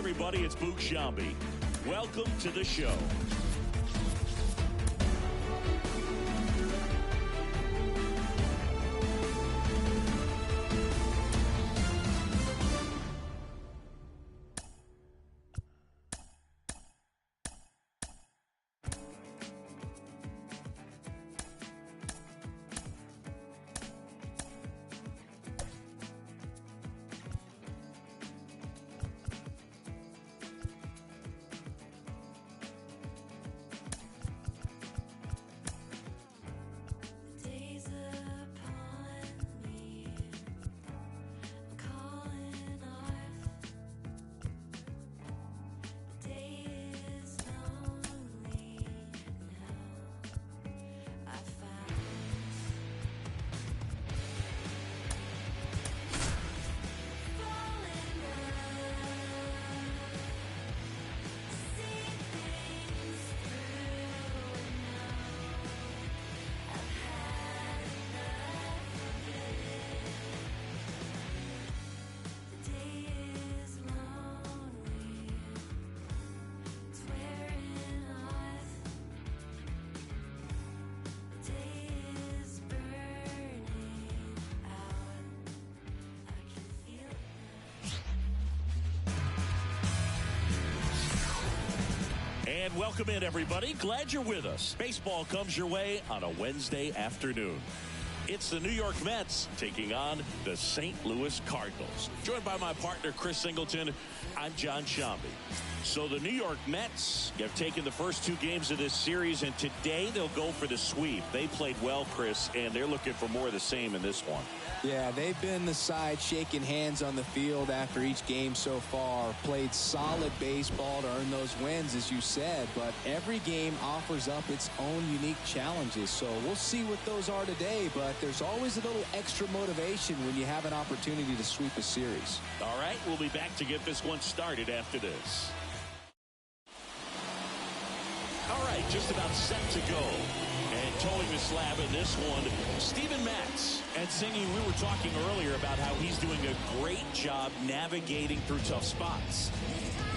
everybody, it's Boog Sciambi. Welcome to the show. And welcome in, everybody. Glad you're with us. Baseball comes your way on a Wednesday afternoon. It's the New York Mets taking on the St. Louis Cardinals. Joined by my partner, Chris Singleton, I'm John Sciambi. So the New York Mets have taken the first two games of this series, and today they'll go for the sweep. They played well, Chris, and they're looking for more of the same in this one. Yeah, they've been the side shaking hands on the field after each game so far. Played solid baseball to earn those wins, as you said, but every game offers up its own unique challenges. So we'll see what those are today, but there's always a little extra motivation when you have an opportunity to sweep a series. All right, we'll be back to get this one started after this. All right, just about set to go. And towing the slab in this one, Steven Matz. And Singy, we were talking earlier about how he's doing a great job navigating through tough spots.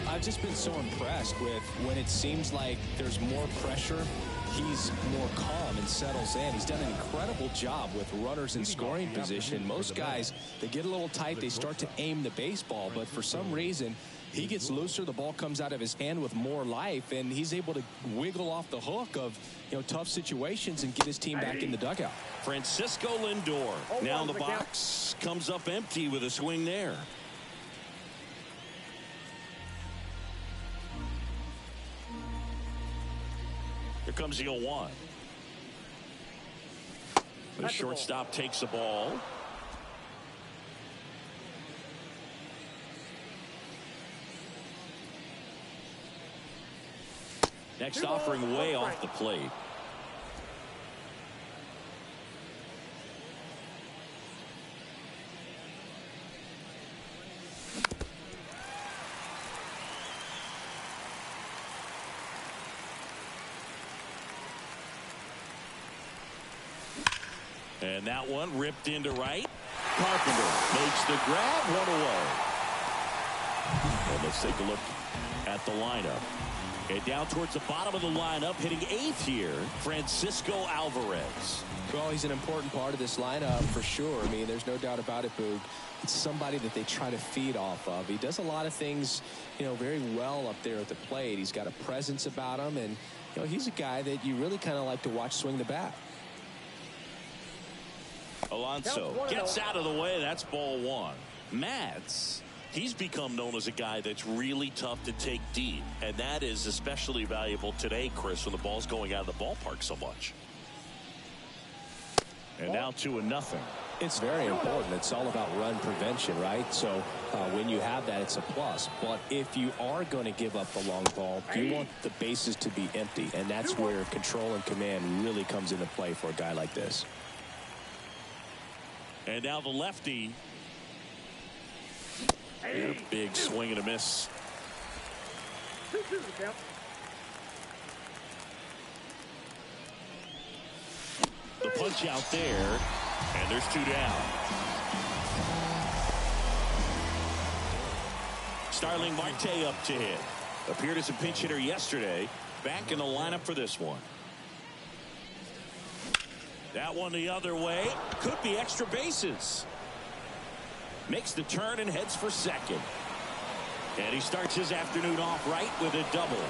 I've just been so impressed with when it seems like there's more pressure, he's more calm and settles in. He's done an incredible job with runners in scoring position. Most guys, they get a little tight, they start to aim the baseball, but for some reason, he gets looser, the ball comes out of his hand with more life, and he's able to wiggle off the hook of, tough situations and get his team back in the dugout. Francisco Lindor now in the box, comes up empty with a swing there. Here comes the 0-1. The shortstop takes the ball. Next offering way off the plate. And that one ripped into right. Carpenter makes the grab, one away. And let's take a look at the lineup. And down towards the bottom of the lineup, hitting eighth here, Francisco Alvarez. Well, he's an important part of this lineup for sure. I mean, there's no doubt about it, Boog. It's somebody that they try to feed off of. He does a lot of things, very well up there at the plate. He's got a presence about him, and, he's a guy that you really kind of like to watch swing the bat. Alonso gets out of the way. That's ball one. Matz, he's become known as a guy that's really tough to take deep, and that is especially valuable today, Chris, when the ball's going out of the ballpark so much. And now 2-0. It's very important. It's all about run prevention, right? So when you have that, it's a plus. But if you are going to give up the long ball, you want the bases to be empty, and that's where control and command really comes into play for a guy like this. And now the lefty. Big swing and a miss. The punch out there, and there's 2 down. Starling Marte up to hit. Appeared as a pinch hitter yesterday. Back in the lineup for this one. That one the other way. Could be extra bases. Makes the turn and heads for second. And he starts his afternoon off right with a double.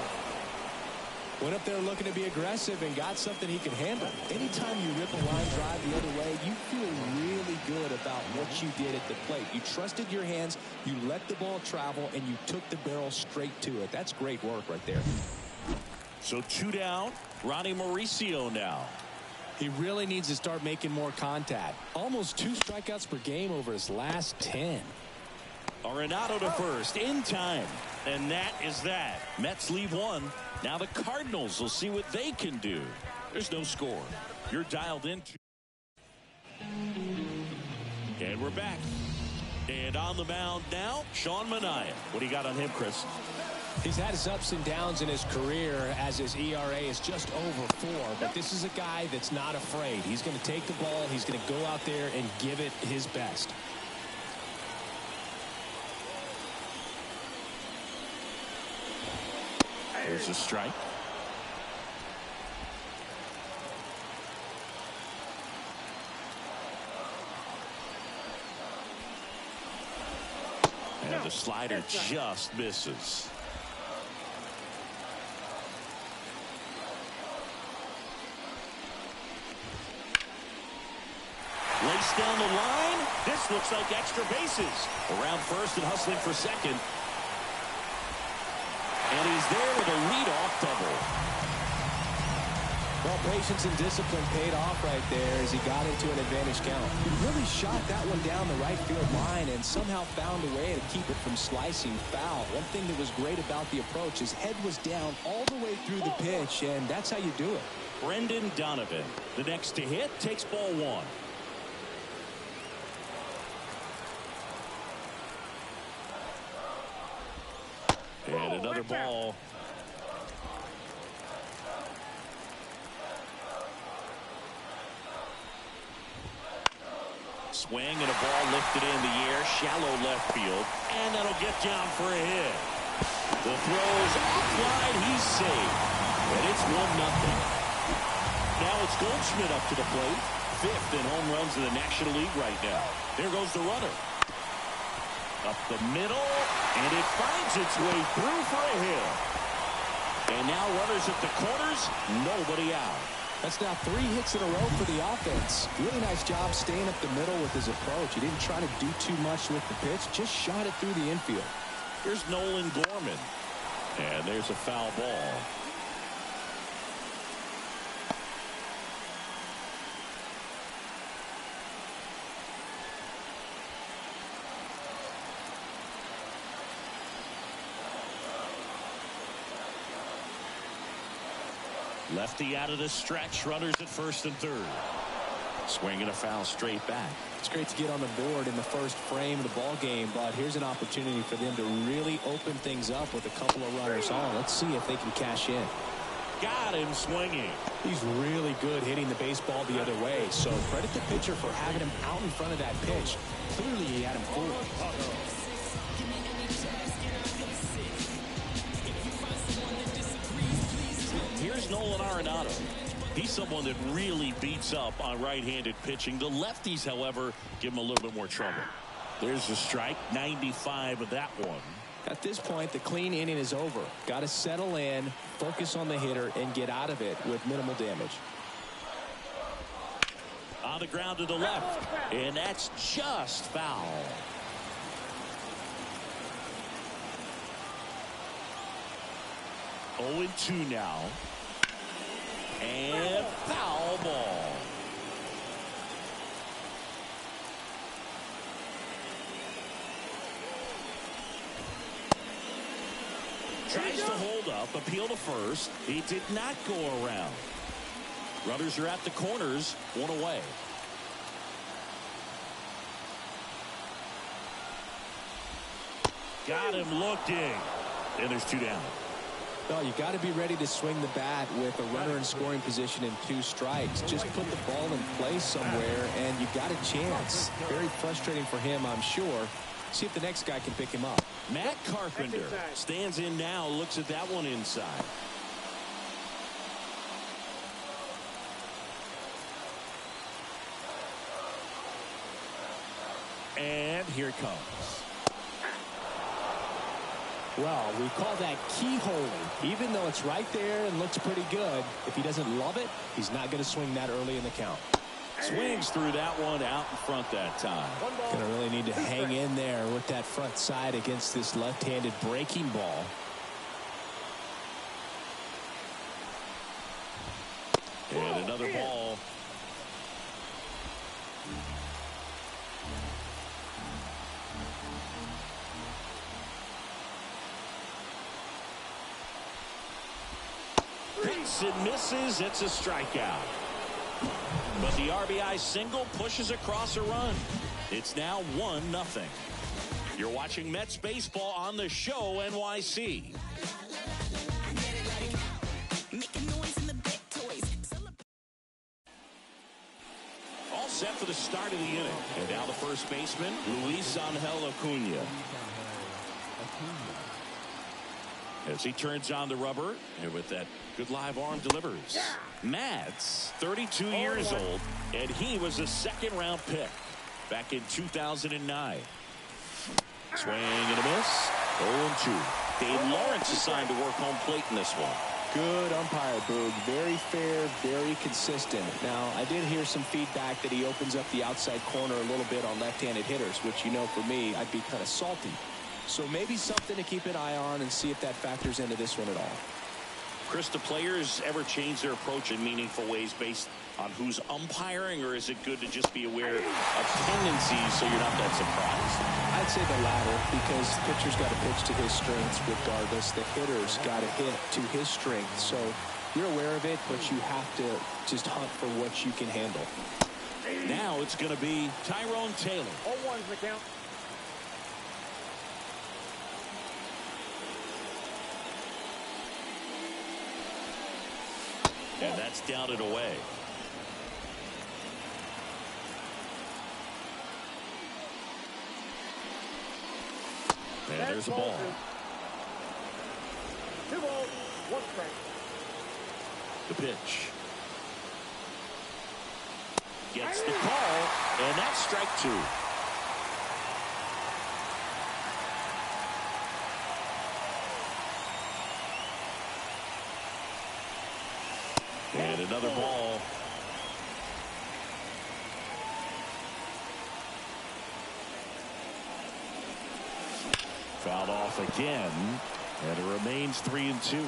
Went up there looking to be aggressive and got something he could handle. Anytime you rip a line drive the other way, you feel really good about what you did at the plate. You trusted your hands, you let the ball travel, and you took the barrel straight to it. That's great work right there. So 2 down. Ronnie Mauricio now. He really needs to start making more contact. Almost 2 strikeouts per game over his last 10. Arenado to first in time. And that is that. Mets leave 1. Now the Cardinals will see what they can do. There's no score. You're dialed into. And we're back. And on the mound now, Sean Manaea. What do you got on him, Chris? He's had his ups and downs in his career as his ERA is just over 4. But this is a guy that's not afraid. He's going to take the ball. He's going to go out there and give it his best. There's a strike. And the slider just misses. Laced down the line. This looks like extra bases. Around first and hustling for second. And he's there with a leadoff double. Well, patience and discipline paid off right there as he got into an advantage count. He really shot that one down the right field line and somehow found a way to keep it from slicing foul. One thing that was great about the approach, his head was down all the way through the pitch, and that's how you do it. Brendan Donovan, the next to hit, takes ball 1. And another ball. Swing and a ball lifted in the air, shallow left field, and that'll get down for a hit. The throw's offline, he's safe, and it's 1-0. Now it's Goldschmidt up to the plate, 5th in home runs in the National League right now. There goes the runner. Up the middle, and it finds its way through for a hit. And now runners at the corners, nobody out. That's now 3 hits in a row for the offense. Really nice job staying up the middle with his approach. He didn't try to do too much with the pitch, just shot it through the infield. Here's Nolan Gorman. And there's a foul ball. Lefty out of the stretch. Runners at first and third. Swinging a foul straight back. It's great to get on the board in the first frame of the ball game, but here's an opportunity for them to really open things up with a couple of runners on. Let's see if they can cash in. Got him swinging. He's really good hitting the baseball the other way, so credit the pitcher for having him out in front of that pitch. Clearly he had him fooled. Here's Nolan Arenado. He's someone that really beats up on right-handed pitching. The lefties, however, give him a little bit more trouble. There's the strike, 95 of that one. At this point, the clean inning is over. Got to settle in, focus on the hitter, and get out of it with minimal damage. On the ground to the left, and that's just foul. Oh, 0-2 now. And foul ball. Tries to hold up, appeal to first. He did not go around. Runners are at the corners, 1 away. Got him looking. And there's 2 down. No, you got to be ready to swing the bat with a runner in scoring position and 2 strikes. Just put the ball in place somewhere, and you got a chance. Very frustrating for him, I'm sure. See if the next guy can pick him up. Matt Carpenter stands in now, looks at that one inside. And here it comes. Well, we call that keyholing. Even though it's right there and looks pretty good, if he doesn't love it, he's not going to swing that early in the count. Swings through that one out in front that time. Going to really need to hang in there with that front side against this left-handed breaking ball. And another ball. Hits and misses. It's a strikeout. But the RBI single pushes across a run. It's now 1-0. You're watching Mets baseball on the show NYC. All set for the start of the inning. And now the first baseman, Luis Angel Acuna. As he turns on the rubber, and with that good live arm delivers. Matt's 32 years old, and he was a second-round pick back in 2009. Swing and a miss. 0-2. Dave Lawrence assigned to work home plate in this one. Good umpire, Boog. Very fair, very consistent. Now, I did hear some feedback that he opens up the outside corner a little bit on left-handed hitters, which, you know, for me, I'd be kind of salty. So maybe something to keep an eye on and see if that factors into this one at all. Chris, do players ever change their approach in meaningful ways based on who's umpiring, or is it good to just be aware of tendencies so you're not that surprised? I'd say the latter, because the pitcher's got to pitch to his strengths regardless. The hitter's got to hit to his strength. So you're aware of it, but you have to just hunt for what you can handle. Now it's going to be Tyrone Taylor. 0-1's the count. And that's down and away. And there's a ball. 2 balls, 1 strike. The pitch. Gets the call, and that's strike 2. And another ball. Fouled off again, and it remains 3-2.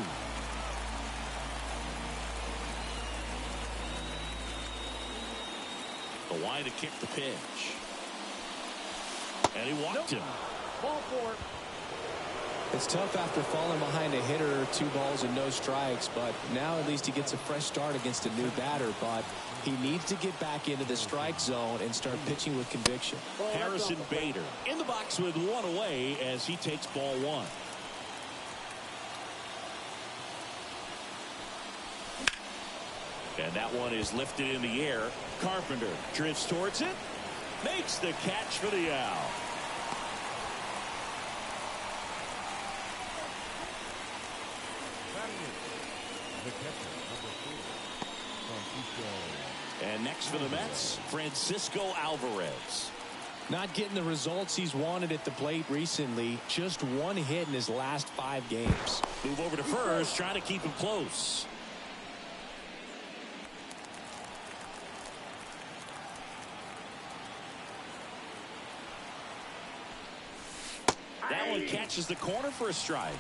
The wide to kick the pitch. And he walked him. Ball 4. It's tough after falling behind a hitter, 2 balls and no strikes, but now at least he gets a fresh start against a new batter. But he needs to get back into the strike zone and start pitching with conviction. Harrison Bader in the box with 1 away as he takes ball 1. And that one is lifted in the air. Carpenter drifts towards it, makes the catch for the out. And next for the Mets, Francisco Alvarez. Not getting the results he's wanted at the plate recently. Just 1 hit in his last 5 games. Move over to first, trying to keep him close. That one catches the corner for a strike.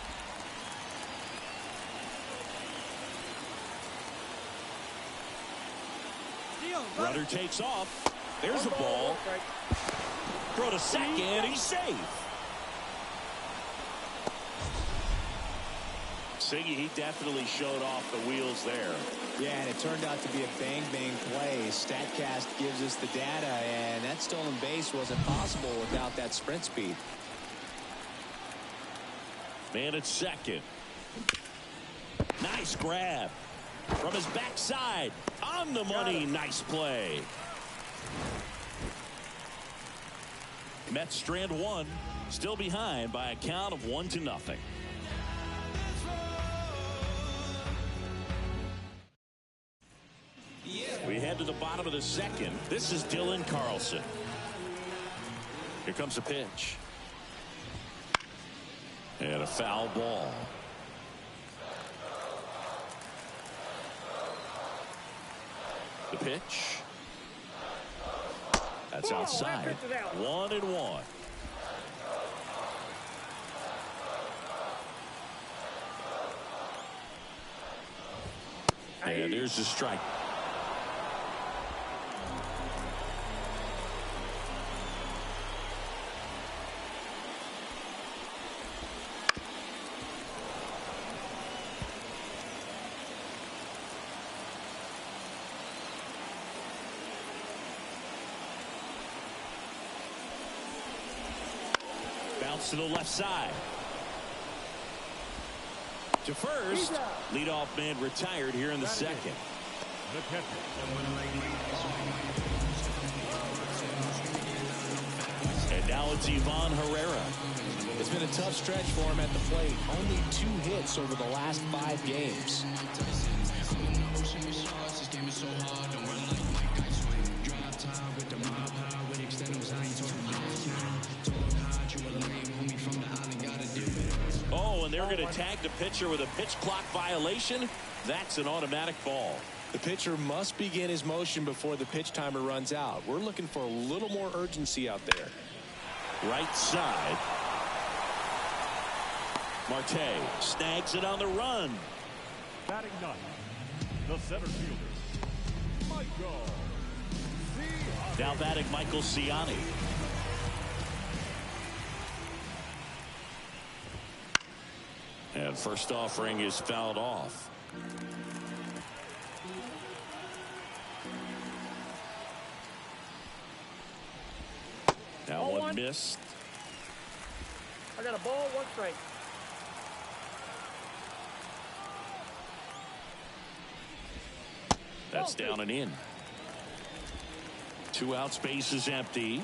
Runner takes off. There's a ball. Throw to second. He's safe. Siggy, he definitely showed off the wheels there. Yeah, and it turned out to be a bang-bang play. StatCast gives us the data, and that stolen base wasn't possible without that sprint speed. Man at second. Nice grab. From his backside. On the money. Nice play. Mets strand one, still behind by a count of 1-0. We head to the bottom of the second. This is Dylan Carlson. Here comes the pitch. And a foul ball. The pitch. That's outside. 1-1. And there's the strike. Bounce to the left side. To first. Leadoff man retired here in the second. And now it's Ivan Herrera. It's been a tough stretch for him at the plate. Only 2 hits over the last 5 games. Oh, and they're going to tag the pitcher with a pitch clock violation. That's an automatic ball. The pitcher must begin his motion before the pitch timer runs out. We're looking for a little more urgency out there. Right side. Marte snags it on the run. Batting ninth, the center fielder, Michael Ciani. Now batting Michael Ciani. And first offering is fouled off. Now Ball one one. missed. I got a ball, 1 strike. That's down and in. 2 outs, base is empty.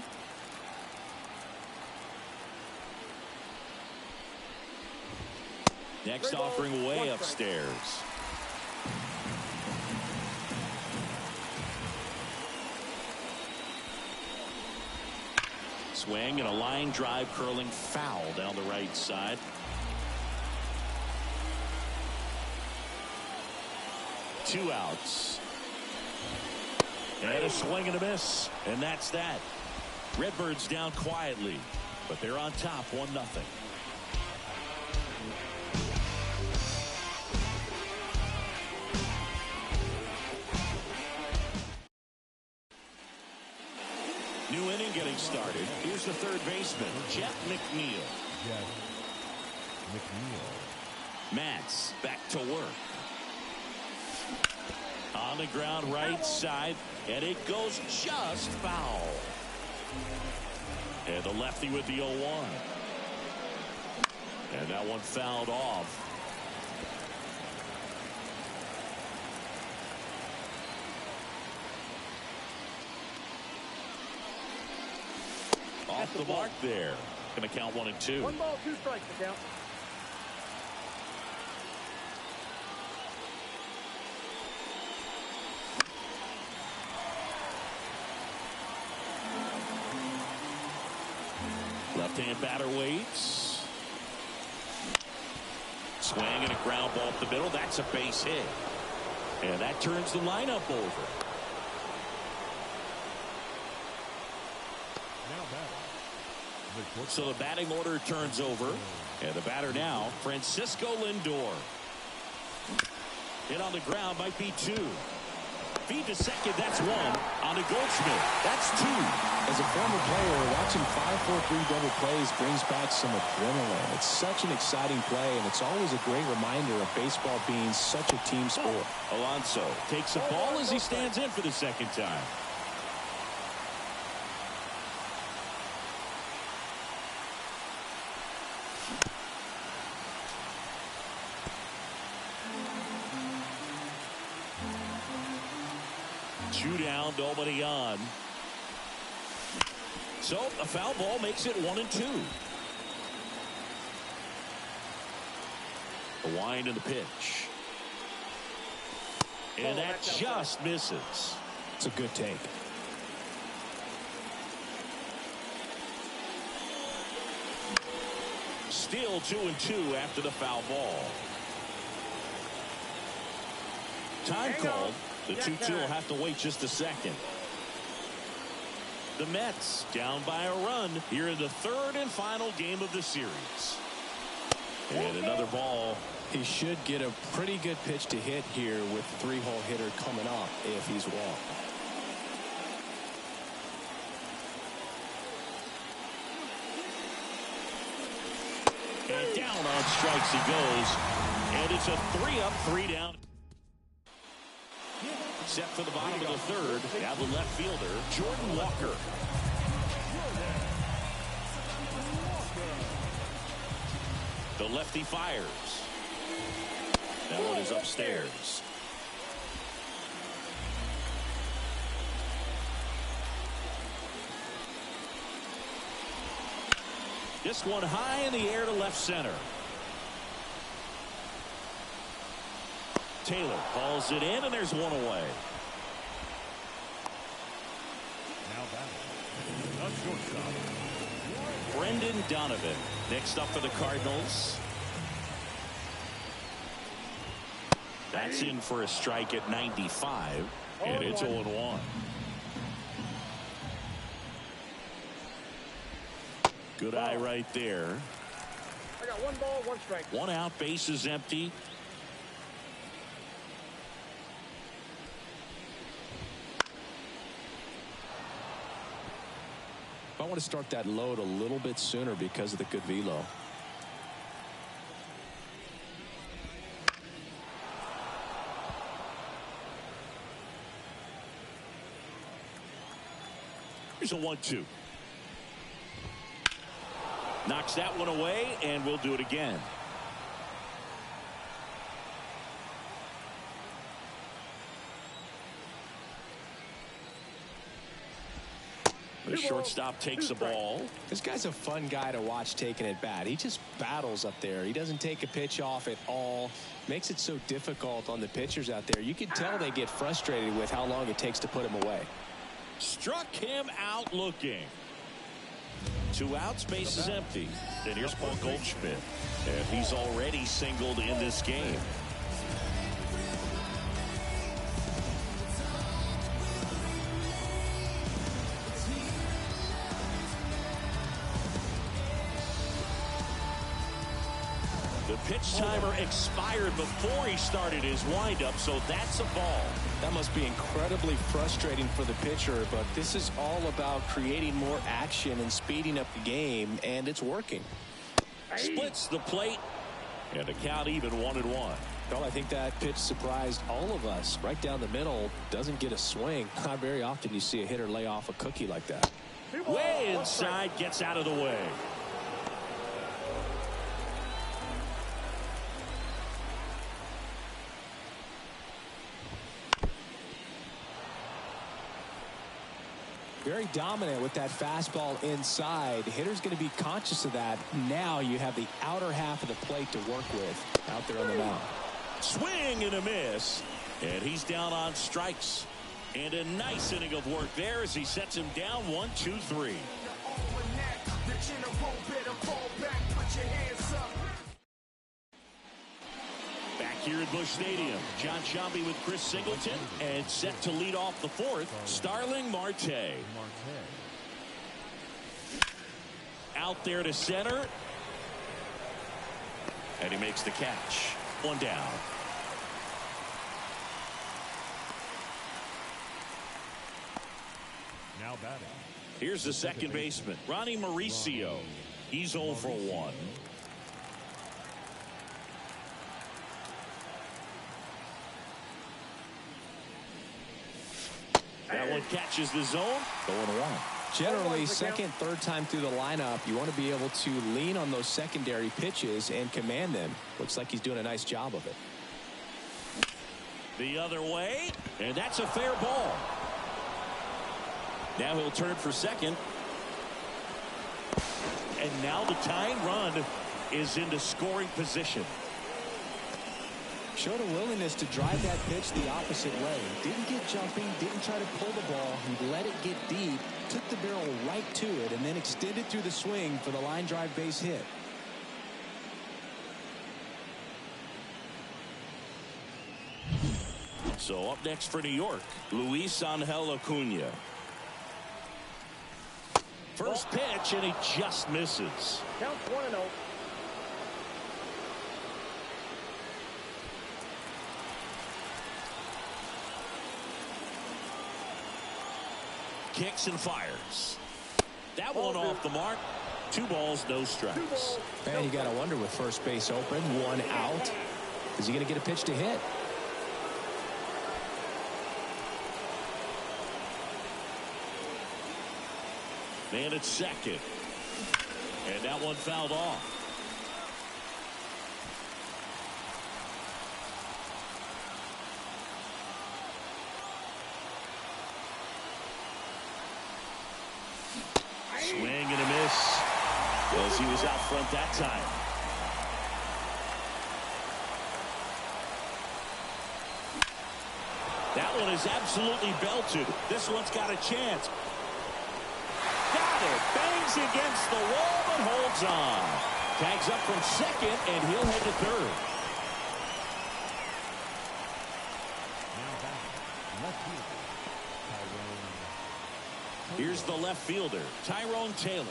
Next offering way upstairs. Swing and a line drive curling foul down the right side. Two outs. And a swing and a miss. And that's that. Redbirds down quietly, but they're on top 1-0. New inning getting started. Here's the third baseman, Jeff McNeil. Mats back to work. On the ground right side, and it goes just foul. And the lefty with the 0-1. And that one fouled off. Off the mark there. Going to count 1 and 2. 1 ball, 2 strikes to count. Left-hand batter waits. Swing and a ground ball up the middle. That's a base hit. And that turns the lineup over. So the batting order turns over. And the batter now, Francisco Lindor. Hit on the ground, might be 2. Feed to second, that's 1. On to Goldschmidt, that's 2. As a former player, watching 5-4-3 double plays brings back some adrenaline. It's such an exciting play, and it's always a great reminder of baseball being such a team sport. Alonso takes a ball as he stands in for the second time. Two down, nobody on. So a foul ball makes it 1-2. The wind and the pitch. And that just misses. It's a good take. Still 2-2 after the foul ball. Time called. The 2-2 will have to wait just a second. The Mets down by a run here in the third and final game of the series. And another ball. He should get a pretty good pitch to hit here with three-hole hitter coming up if he's walked. And down on strikes he goes. And it's a 3-up, 3-down. Set for the bottom of the third. Now the left fielder, Jordan Walker. The lefty fires. That one is upstairs. This one high in the air to left center. Taylor calls it in, and there's one away. Now batting, a shortstop. Brendan Donovan next up for the Cardinals. That's in for a strike at 95, and it's 0-1. Good eye right there. I got 1 ball, 1 strike. 1 out, base is empty. I want to start that load a little bit sooner because of the good velo. Here's a 1-2. Knocks that one away, and we'll do it again. The shortstop takes the ball. This guy's a fun guy to watch taking at bat. He just battles up there. He doesn't take a pitch off at all. Makes it so difficult on the pitchers out there. You can tell they get frustrated with how long it takes to put him away. Struck him out looking. 2 outs, base is empty. Then here's Paul Goldschmidt. And he's already singled in this game. The pitch timer expired before he started his windup, so that's a ball. That must be incredibly frustrating for the pitcher, but this is all about creating more action and speeding up the game, and it's working. Splits the plate, and the count even 1-1. Well, I think that pitch surprised all of us. Right down the middle, doesn't get a swing. Not very often you see a hitter lay off a cookie like that. Way inside, gets out of the way. Very dominant with that fastball inside. The hitter's going to be conscious of that. Now you have the outer half of the plate to work with out there on the mound. Swing and a miss. And he's down on strikes. And a nice inning of work there as he sets him down 1-2-3. Back here at Busch Stadium, John Sciambi with Chris Singleton, and set to lead off the fourth, Starling Marte. Out there to center. And he makes the catch. 1 down. Now batting. Here's the second baseman, Ronnie Mauricio. He's 0 for 1. That one catches the zone. 0-1. Generally, second, third time through the lineup, you want to be able to lean on those secondary pitches and command them. Looks like he's doing a nice job of it. The other way, and that's a fair ball. Now he'll turn for second. and now the tying run is into scoring position. Showed a willingness to drive that pitch the opposite way. Didn't get jumping, didn't try to pull the ball. He let it get deep, took the barrel right to it, and then extended through the swing for the line drive base hit. So up next for New York, Luis Angel Acuna. First pitch, and he just misses. Counts 1-0. Kicks and fires. That one off the mark. 2 balls, no strikes. Man, you got to wonder with first base open, 1 out. Is he going to get a pitch to hit? Man at second. And that one fouled off. Swing and a miss. As he was out front that time. That one is absolutely belted. This one's got a chance. Got it. Bangs against the wall but holds on. Tags up from second, and he'll head to third. Here's the left fielder, Tyrone Taylor.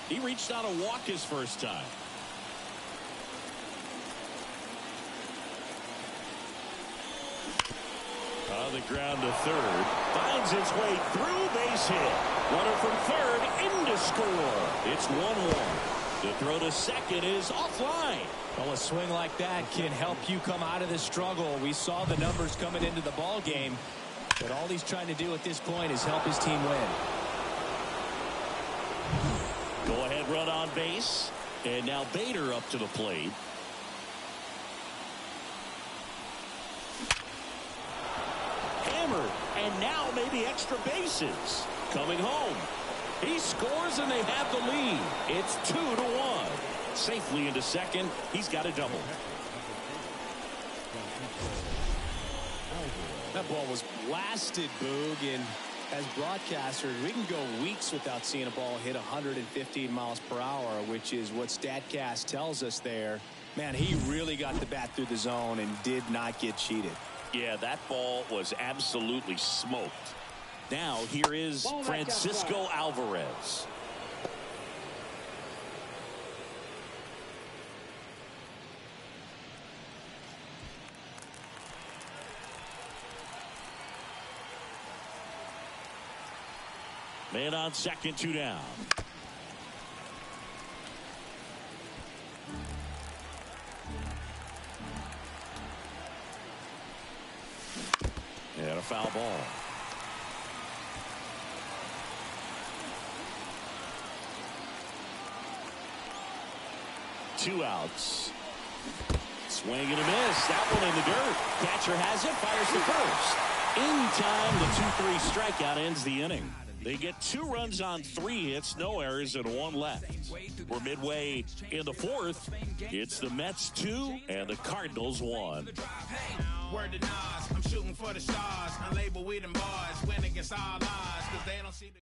He reached out a walk his first time. On the ground to third. Finds its way through, base hit. Runner from third into score. It's 1-1. The throw to second is offline. Well, a swing like that can help you come out of this struggle. We saw the numbers coming into the ball game, but all he's trying to do at this point is help his team win. Go ahead run on base. And now Bader up to the plate. Hammered. And now maybe extra bases. Coming home. He scores and they have the lead. It's 2-1. Safely into second. He's got a double. That ball was blasted, Boog, and as broadcasters, we can go weeks without seeing a ball hit 115 miles per hour, which is what StatCast tells us there. Man, he really got the bat through the zone and did not get cheated. Yeah, that ball was absolutely smoked. Now, here is Francisco Alvarez. Man on second, 2 down. And a foul ball. Two outs. Swing and a miss. That one in the dirt. Catcher has it. Fires the first. In time, the 2-3 strikeout ends the inning. They get 2 runs on 3 hits, no errors, and 1 left. We're midway in the 4th. It's the Mets 2 and the Cardinals 1. Word to Nas, I'm shooting for the stars. Unlabeled with them bars, win against all odds, cause they don't see the.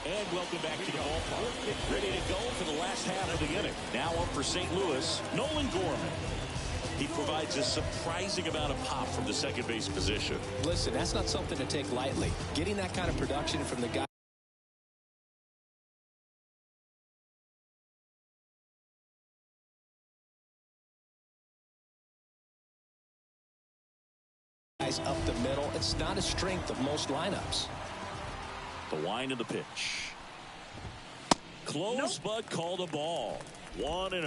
And welcome back to the ballpark. Ready to go for the last half of the inning. Now up for St. Louis, Nolan Gorman. He provides a surprising amount of pop from the second base position. Listen, that's not something to take lightly. Getting that kind of production from the guy up the middle, it's not a strength of most lineups. The wind of the pitch. Close, but called a ball. 1-0.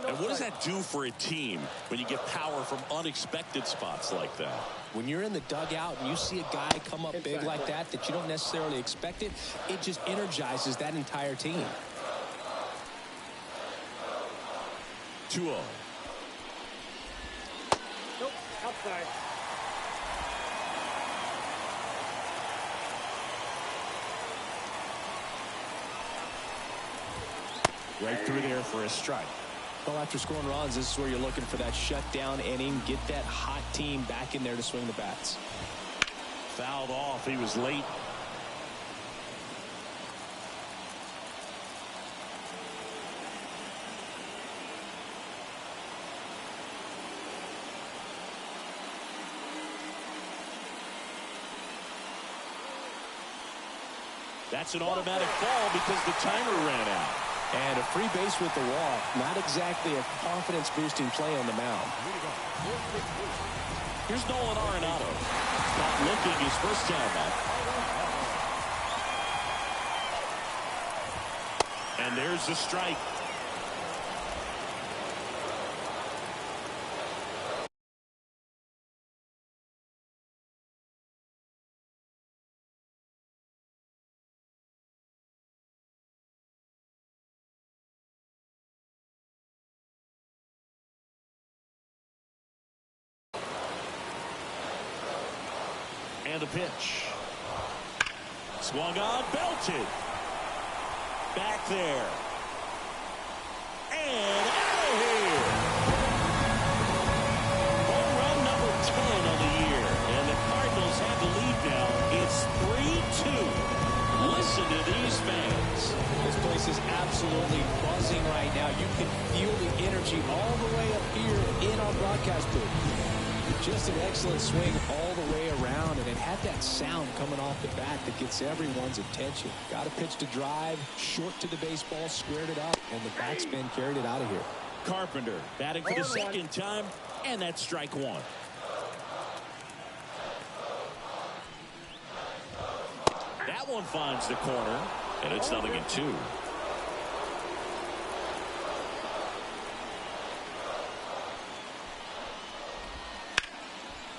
And what does that do for a team when you get power from unexpected spots like that? When you're in the dugout and you see a guy come up big like that you don't necessarily expect it, it just energizes that entire team. 2-0. Nope, outside. Right through there for a strike. Well, after scoring runs, this is where you're looking for that shutdown inning. Get that hot team back in there to swing the bats. Fouled off. He was late. That's an automatic ball because the timer ran out. And a free base with the walk. Not exactly a confidence-boosting play on the mound. Here's Nolan Arenado. Not looking his first time up. And there's the strike. And the pitch. Swung on, belted. Back there. And out of here. Home run number 10 on the year. And the Cardinals have the lead now. It's 3-2. Listen to these fans. This place is absolutely buzzing right now. You can feel the energy all the way up here in our broadcast booth. Just an excellent swing all the way around, and it had that sound coming off the bat that gets everyone's attention. Got a pitch to drive, short to the baseball, squared it up, and the backspin carried it out of here. Carpenter batting for the second time, and that's strike one. That one finds the corner, and it's 0-2.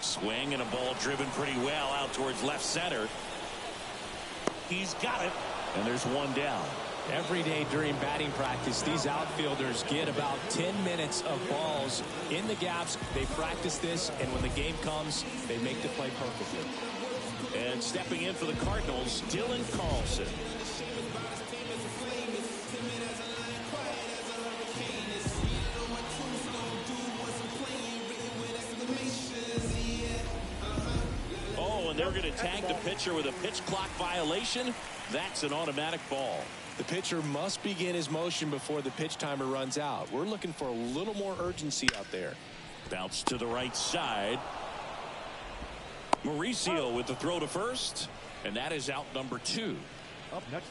Swing and a ball driven pretty well out towards left center. He's got it, and there's one down. Every day during batting practice, these outfielders get about 10 minutes of balls in the gaps. They practice this, and when the game comes, they make the play perfectly. And stepping in for the Cardinals, Dylan Carlson. They're going to tag the pitcher with a pitch clock violation. That's an automatic ball. The pitcher must begin his motion before the pitch timer runs out. We're looking for a little more urgency out there. Bounce to the right side. Mauricio with the throw to first, and that is out number 2. Up next,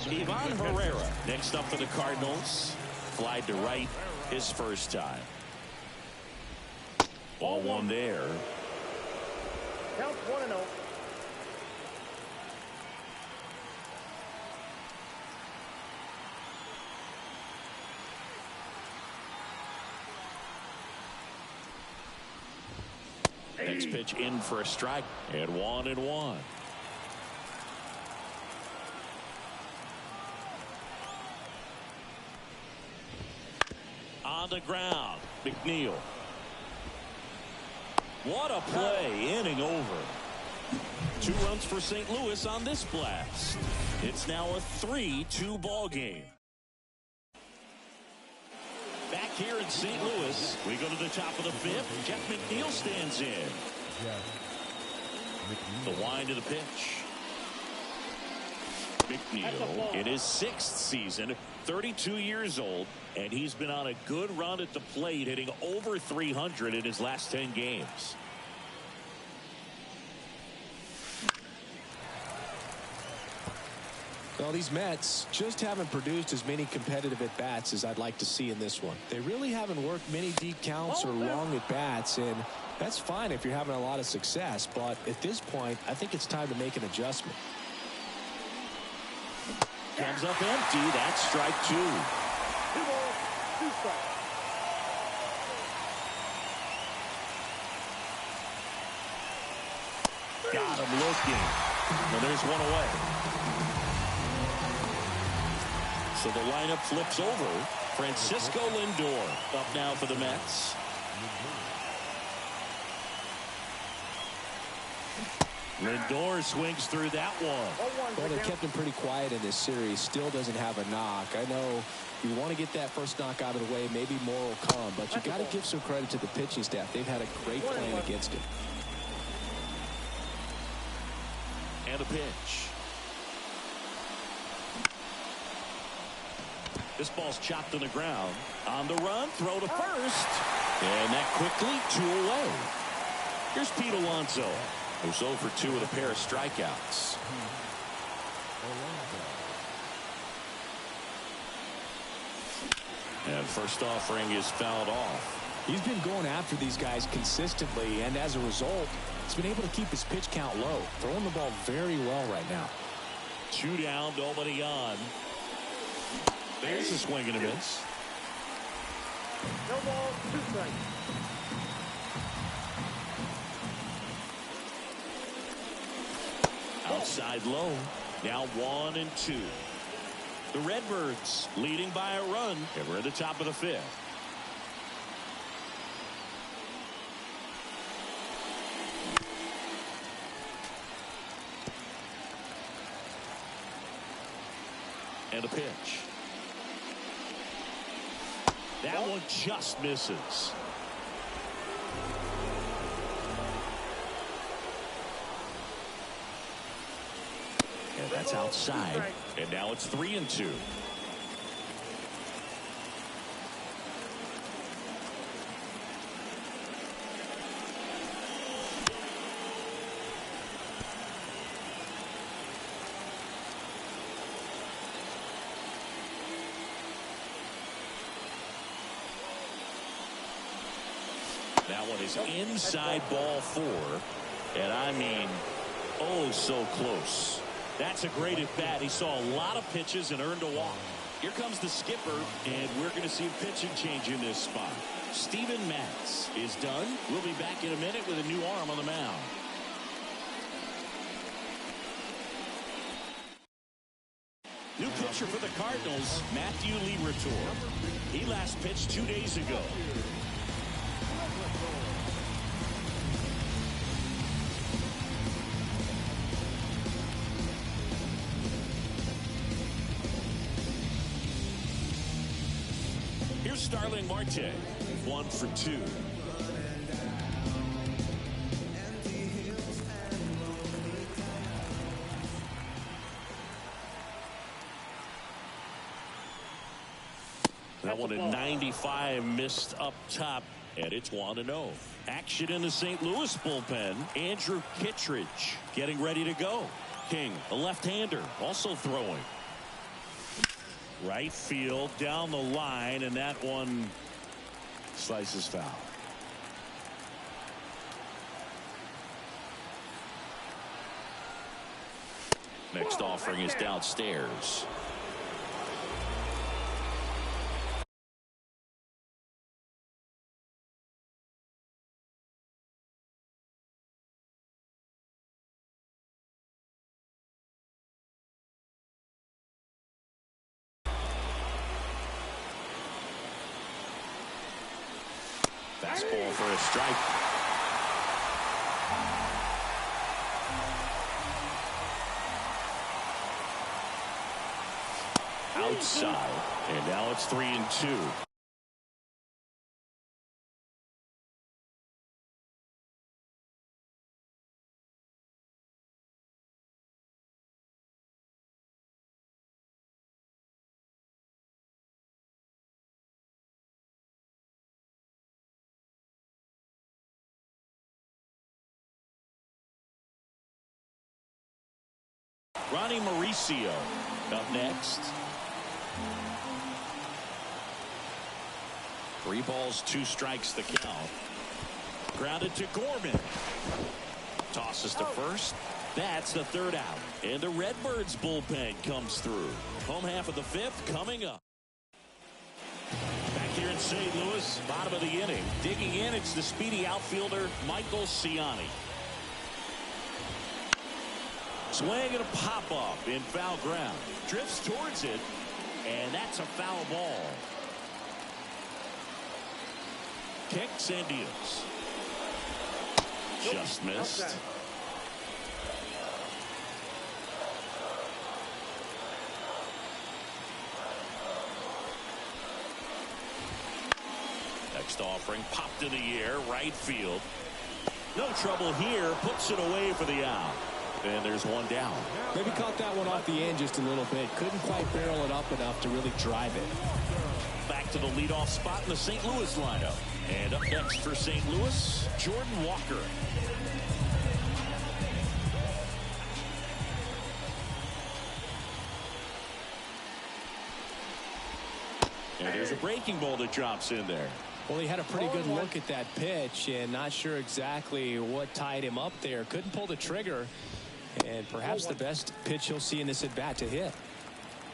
Ivan Herrera next up for the Cardinals. Flied to right his first time. Ball one there. Count 1-0. Next pitch in for a strike, and 1-1. On the ground, McNeil. What a play, inning over. 2 runs for St. Louis on this blast. It's now a 3-2 ball game. Back here in St. Louis, we go to the top of the 5th. Jeff McNeil stands in. The wind to the pitch. McNeil in his 6th season, 32 years old, and he's been on a good run at the plate, hitting over 300 in his last 10 games. Well, these Mets just haven't produced as many competitive at-bats as I'd like to see in this one. They really haven't worked many deep counts or long at-bats, and that's fine if you're having a lot of success, but at this point, I think it's time to make an adjustment. Comes up empty. That's strike 2. 2 balls, 2 strikes. Got him looking. Well, there's one away. So the lineup flips over. Francisco Lindor up now for the Mets. Lindor swings through that one. Well, they kept him pretty quiet in this series. Still doesn't have a knock. I know you want to get that first knock out of the way. Maybe more will come, but you got to give some credit to the pitching staff. They've had a great plan against him. And a pitch. This ball's chopped on the ground. On the run, throw to first. And that quickly, 2 away. Here's Pete Alonso, who's 0 for 2 with a pair of strikeouts. And first offering is fouled off. He's been going after these guys consistently, and as a result, he's been able to keep his pitch count low, throwing the ball very well right now. 2 down, nobody on. There's a swing and a miss. No ball, 2 strikes. Outside low. Now 1-2. The Redbirds leading by a run. And we're at the top of the 5th. And a pitch. That one just misses. And that's outside. And now it's 3-2. That one is inside ball 4. And I mean, oh, so close. That's a great at bat. He saw a lot of pitches and earned a walk. Here comes the skipper, and we're going to see a pitching change in this spot. Steven Matz is done. We'll be back in a minute with a new arm on the mound. New pitcher for the Cardinals, Matthew Liberatore. He last pitched 2 days ago. Here's Starling Marte, 1 for 2. That one at 95 missed up top, and it's 1-0. Action in the St. Louis bullpen. Andrew Kittredge getting ready to go. King, a left-hander, also throwing. Right field, down the line, and that one slices foul. Next offering is downstairs. Fastball for a strike. Outside, and now it's 3-2. Ronnie Mauricio up next. 3 balls, 2 strikes the count. Grounded to Gorman. Tosses to first. That's the 3rd out. And the Redbirds bullpen comes through. Home half of the 5th coming up. Back here in St. Louis, bottom of the inning. Digging in, it's the speedy outfielder Michael Ciani. Swing and a pop-up in foul ground. Drifts towards it, and that's a foul ball. Kicks and deals. Just missed. last offering. Popped in the air, right field. No trouble here. Puts it away for the out. And there's one down. Maybe caught that one off the end just a little bit. Couldn't quite barrel it up enough to really drive it. Back to the leadoff spot in the St. Louis lineup. And up next for St. Louis, Jordan Walker. And there's a breaking ball that drops in there. Well, he had a pretty good look at that pitch and not sure exactly what tied him up there. Couldn't pull the trigger. And perhaps the best pitch he'll see in this at-bat to hit.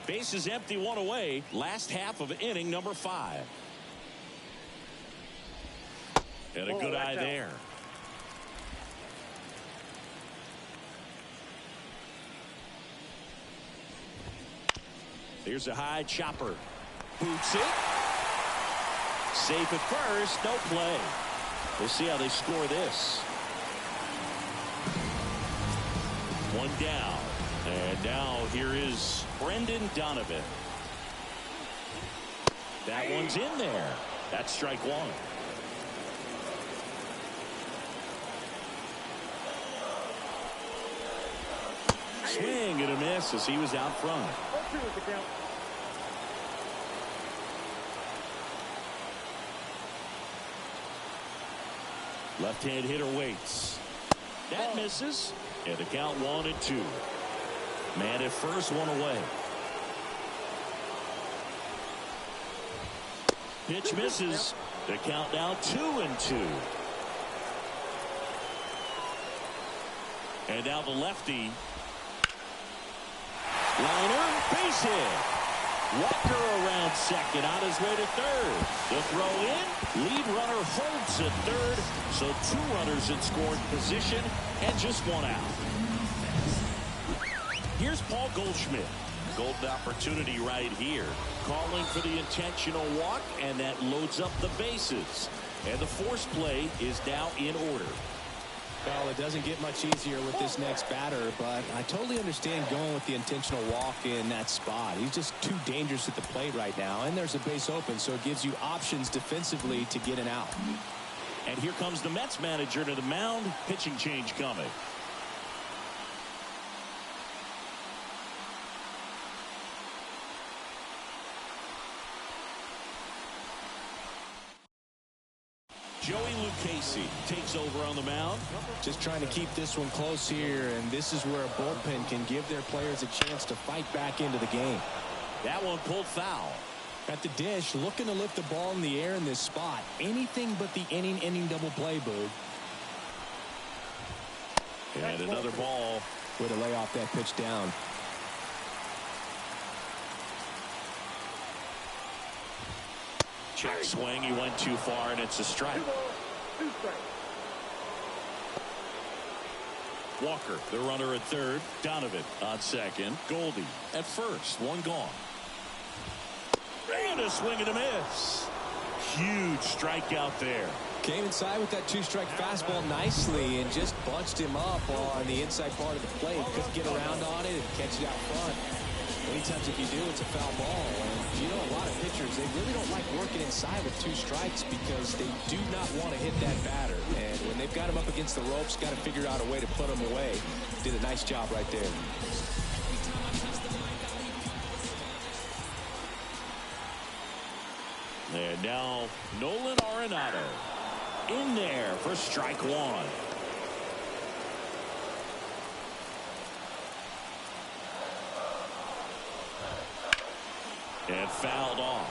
Base is empty, one away. Last half of inning number 5. And a good eye there. Here's a high chopper. Boots it. Safe at first. No play. We'll see how they score this. One down. And now here is Brendan Donovan. That one's in there. That's strike one. Swing and a miss as he was out front. Left-hand hitter waits. That misses. And the count 1-2. Man at first, one away. Pitch misses. The count now 2-2. And now the lefty. Liner, base hit. Walker around second, on his way to third. The throw in. Lead runner holds at third. So 2 runners in scoring position and just 1 out. Here's Paul Goldschmidt. Golden opportunity right here. Calling for the intentional walk, and that loads up the bases. And the force play is now in order. Well, it doesn't get much easier with this next batter, but I totally understand going with the intentional walk in that spot. He's just too dangerous at the plate right now, and there's a base open, so it gives you options defensively to get an out. And here comes the Mets manager to the mound. Pitching change coming. Joey Lucchesi takes over on the mound. Just trying to keep this one close here, and this is where a bullpen can give their players a chance to fight back into the game. That one pulled foul. At the dish, looking to lift the ball in the air in this spot. Anything but the inning double play, Boog. And another ball. Way to lay off that pitch down. Check swing. He went too far, and it's a strike. Walker, the runner at third. Donovan on second. Goldie at first. One gone. And a swing and a miss. Huge strikeout there. Came inside with that 2-strike fastball nicely and just bunched him up on the inside part of the plate. Couldn't get around on it and catch it out front. Many times if you do, it's a foul ball. And you know, a lot of pitchers, they really don't like working inside with 2 strikes because they do not want to hit that batter. And when they've got him up against the ropes, got to figure out a way to put him away. Did a nice job right there. And now Nolan Arenado in there for strike one. And fouled off.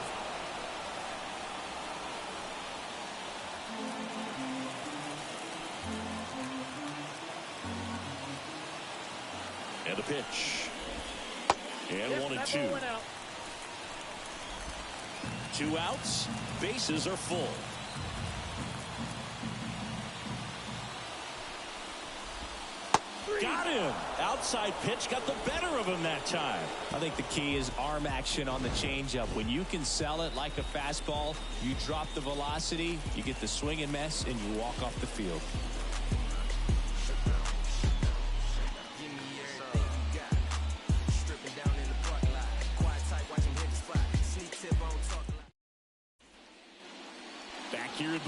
And a pitch. And 1-2. 2 outs. Bases are full. Got him. Outside pitch got the better of him that time. I think the key is arm action on the changeup. When you can sell it like a fastball, you drop the velocity, you get the swing and miss, and you walk off the field.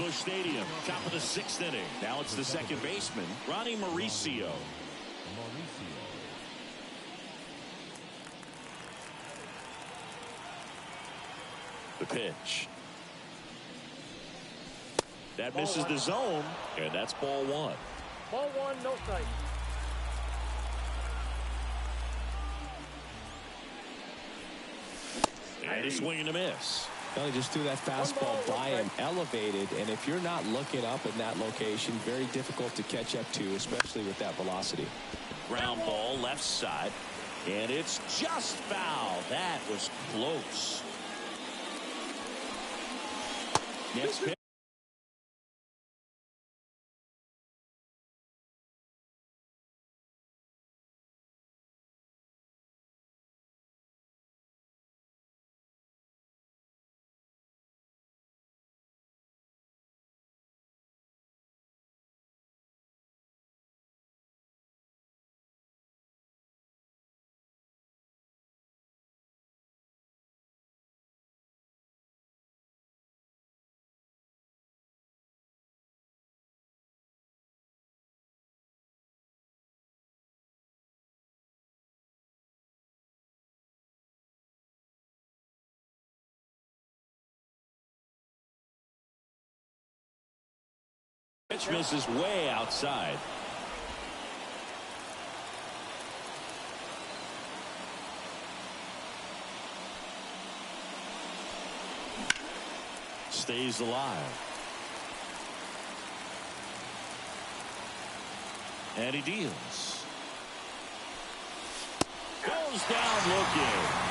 Busch Stadium. Top of the 6th inning. Now it's the second baseman, Ronnie Mauricio. The pitch. That misses the zone, and that's ball 1. Ball 1, no strike. And a swing and a miss. Well, he just threw that fastball by him, elevated, and if you're not looking up in that location, very difficult to catch up to, especially with that velocity. Ground ball left side, and it's just foul. That was close. Next pitch. Pitch misses way outside. Stays alive. And he deals. Goes down looking.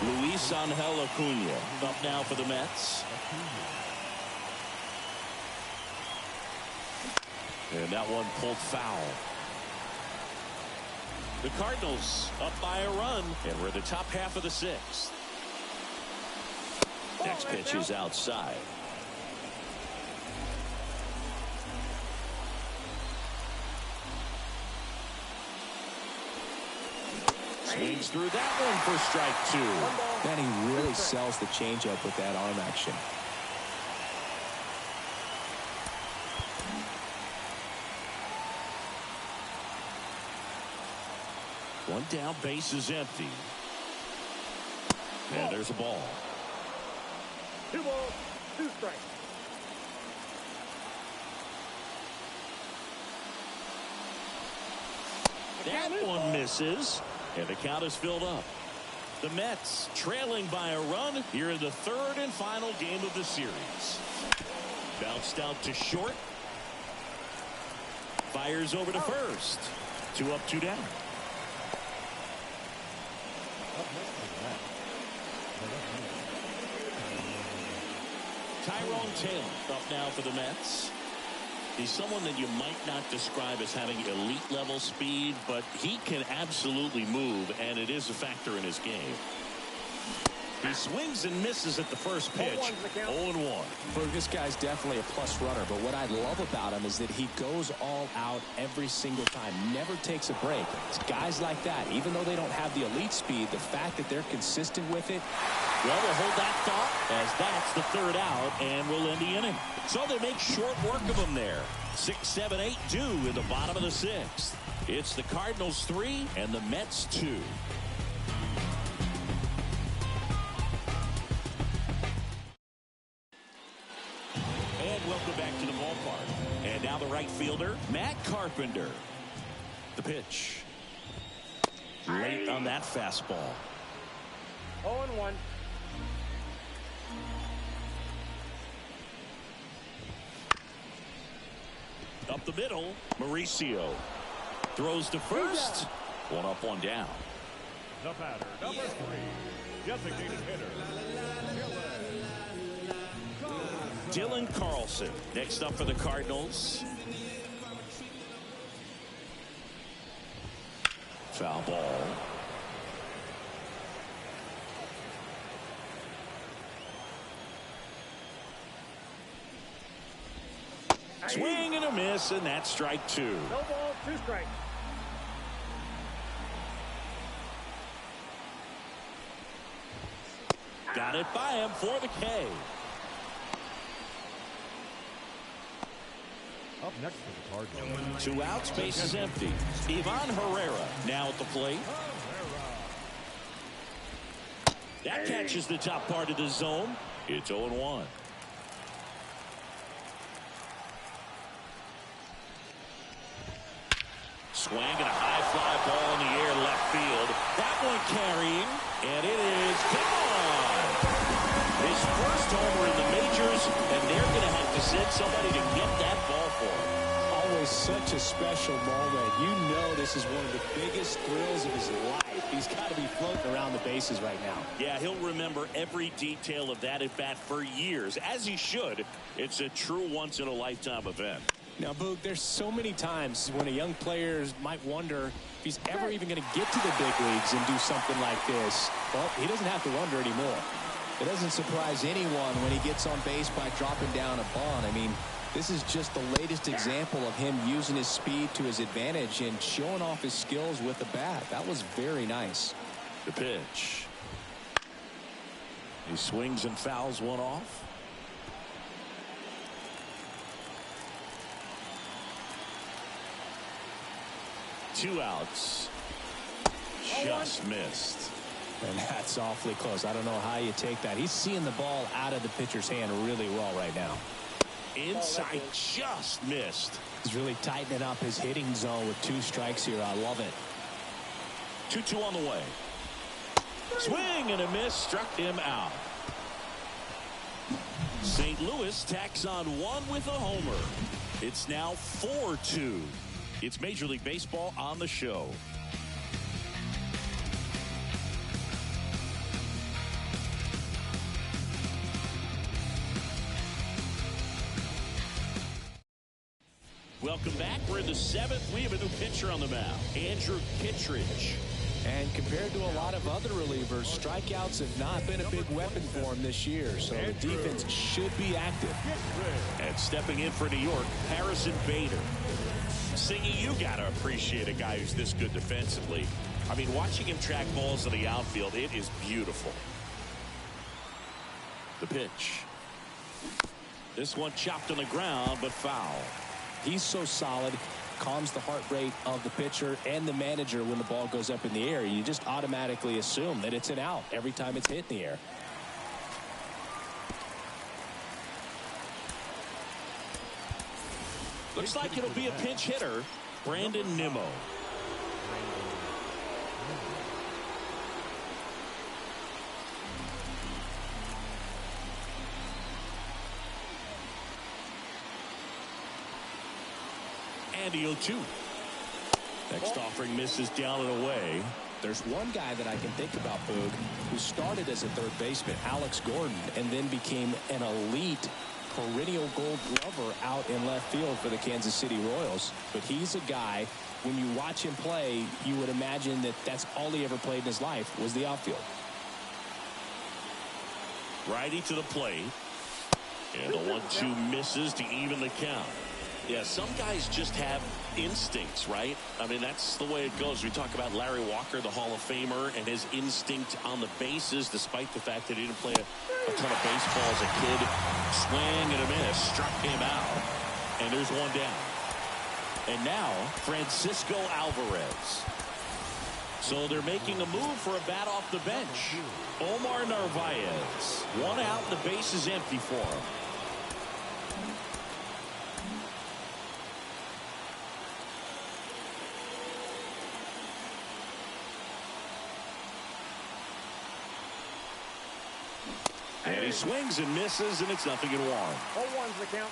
Luis Angel Acuna up now for the Mets. And that one pulled foul. The Cardinals up by a run, and we're at the top half of the 6th. Next pitch is outside. Swings through that one for strike 2. Man, he really sells the changeup with that arm action. One down, base is empty. And there's a ball. 2 balls, 2 strikes. That one misses, and the count is filled up. The Mets trailing by a run here in the 3rd and final game of the series. Bounced out to short. Fires over to first. 2 up, 2 down. Tyrone Taylor up now for the Mets. He's someone that you might not describe as having elite level speed, but he can absolutely move, and it is a factor in his game. He swings and misses at the first pitch. 0-1. This guy's definitely a plus runner, but what I love about him is that he goes all out every single time, never takes a break. It's guys like that, even though they don't have the elite speed, the fact that they're consistent with it. Well, we'll hold that thought as that's the 3rd out, and we'll end the inning. So they make short work of him there. 6, 7, 8 do in the bottom of the 6th. It's the Cardinals 3 and the Mets 2. And welcome back to the ballpark. And now the right fielder, Matt Carpenter. The pitch. Late on that fastball. 0-1. Up the middle, Mauricio throws to first. 1 up, 1 down. The batter, number 3, designated hitter, Dylan Carlson next up for the Cardinals. Foul ball. Swing and a miss, and that's strike 2. No balls, 2 strikes. it by him for the K. Up next for the Cardinals. 2 outs, base is empty. Ivan Herrera now at the plate. That catches the top part of the zone. It's 0-1. Swing and a high fly ball in the air left field. That one carrying, and it is gone. His first homer in the majors, and they're going to have to send somebody to get that ball for him. Always such a special moment. You know this is one of the biggest thrills of his life. He's got to be floating around the bases right now. Yeah, he'll remember every detail of that at bat for years, as he should. It's a true once-in-a-lifetime event. Now, Boog, there's so many times when a young player might wonder if he's ever even going to get to the big leagues and do something like this. Well, he doesn't have to wonder anymore. It doesn't surprise anyone when he gets on base by dropping down a bunt. I mean, this is just the latest example of him using his speed to his advantage and showing off his skills with the bat. That was very nice. The pitch. He swings and fouls one off. Two outs. Just missed. And that's awfully close. I don't know how you take that. He's seeing the ball out of the pitcher's hand really well right now. Inside, just missed. He's really tightening up his hitting zone with 2 strikes here. I love it. 2-2 on the way. Swing and a miss, struck him out. St. Louis tacks on 1 with a homer. It's now 4-2. It's Major League Baseball on the show. Welcome back. We're in the 7th. We have a new pitcher on the mound, Andrew Kittredge. And compared to a lot of other relievers, strikeouts have not been a big weapon for him this year, so the defense should be active. And stepping in for New York, Harrison Bader. Singy, you got to appreciate a guy who's this good defensively. I mean, watching him track balls in the outfield, it is beautiful. The pitch. This one chopped on the ground, but foul. He's so solid, calms the heart rate of the pitcher and the manager when the ball goes up in the air. You just automatically assume that it's an out every time it's hit in the air. Looks like it'll be a pinch hitter, Brandon Nimmo. And the 0-2. Next offering misses down and away. There's one guy that I can think about, Boog, who started as a third baseman, Alex Gordon, and then became an elite perennial gold glover out in left field for the Kansas City Royals. But he's a guy, when you watch him play, you would imagine that that's all he ever played in his life was the outfield. Righty to the plate. And the 1-2 misses to even the count. Yeah, some guys just have instincts, right? I mean, that's the way it goes. We talk about Larry Walker, the Hall of Famer, and his instinct on the bases, despite the fact that he didn't play a ton of baseball as a kid. Swing and a miss, struck him out. And there's one down. And now, Francisco Alvarez. So they're making a move for a bat off the bench. Omar Narvaez. 1 out, and the base is empty for him. And he swings and misses, and it's 0-1. 0-1's the count.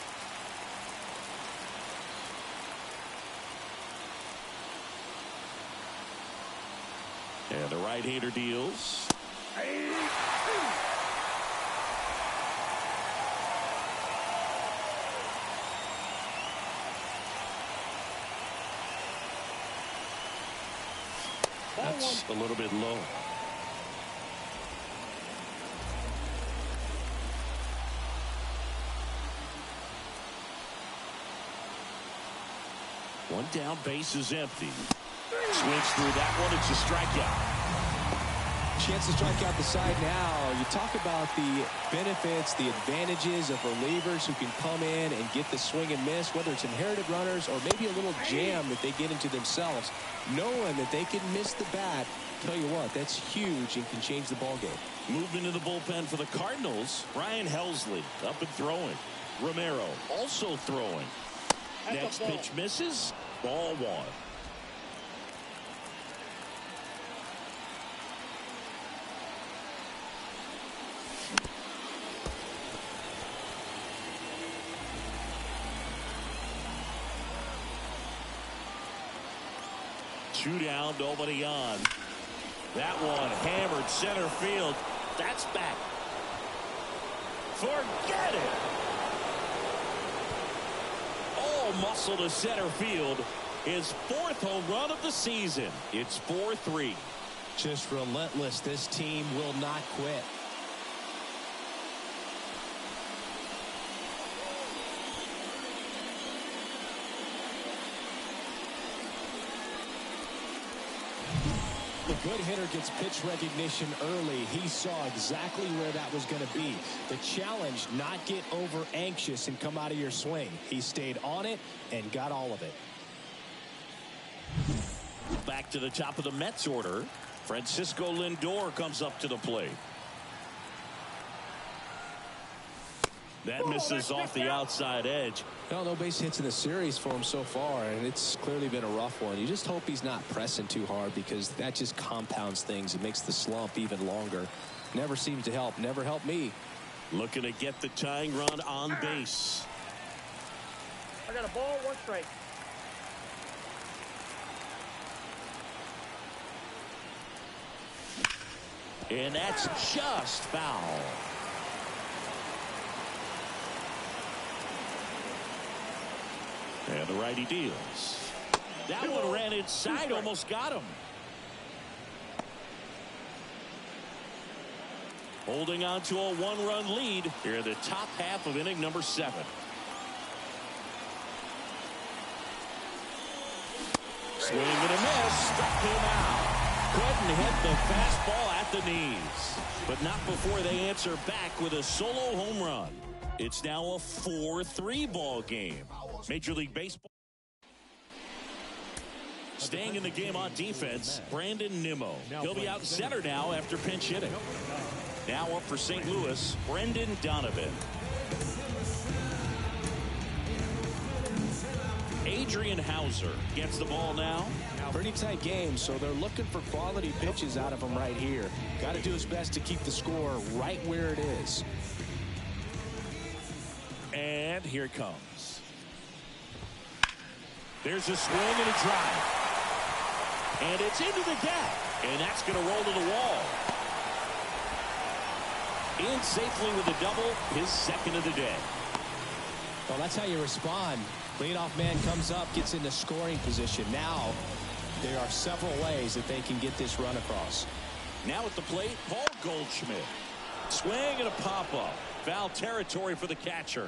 And the right-hander deals. That's a little bit low. One down, base is empty. Swings through that one. It's a strikeout. Chance to strike out the side now. You talk about the benefits, the advantages of relievers who can come in and get the swing and miss, whether it's inherited runners or maybe a little jam that they get into themselves. Knowing that they can miss the bat, tell you what, that's huge and can change the ball game. Movement in the bullpen for the Cardinals. Brian Helsley up and throwing. Romero also throwing. Next pitch misses. Ball one. Two down, nobody on. That one hammered center field. That's back. Forget it. All muscle to center field. His 4th home run of the season. It's 4-3. Just relentless. This team will not quit. The good hitter gets pitch recognition early. He saw exactly where that was going to be. The challenge, not get over anxious and come out of your swing. He stayed on it and got all of it. Back to the top of the Mets order. Francisco Lindor comes up to the plate. That misses off the outside edge. No base hits in the series for him so far, and it's clearly been a rough one. You just hope he's not pressing too hard, because that just compounds things. It makes the slump even longer. Never seems to help. Never helped me. Looking to get the tying run on base. I got a ball, 1 strike. And that's just foul. And the righty deals. That one ran inside, almost got him. Holding on to a 1-run lead here in the top half of inning number 7. Swing and a miss. Struck him out. Couldn't hit the fastball at the knees. But not before they answer back with a solo home run. It's now a 4-3 ball game. Major League Baseball. Staying in the game on defense, Brandon Nimmo. He'll be out center now after pinch hitting. Now up for St. Louis, Brendan Donovan. Adrian Hauser gets the ball now. Pretty tight game, so they're looking for quality pitches out of him right here. Got to do his best to keep the score right where it is. And here it comes. There's a swing and a drive. And it's into the gap. And that's going to roll to the wall. In safely with a double, his 2nd of the day. Well, that's how you respond. Leadoff man comes up, gets into scoring position. Now, there are several ways that they can get this run across. Now at the plate, Paul Goldschmidt. Swing and a pop-up. Foul territory for the catcher.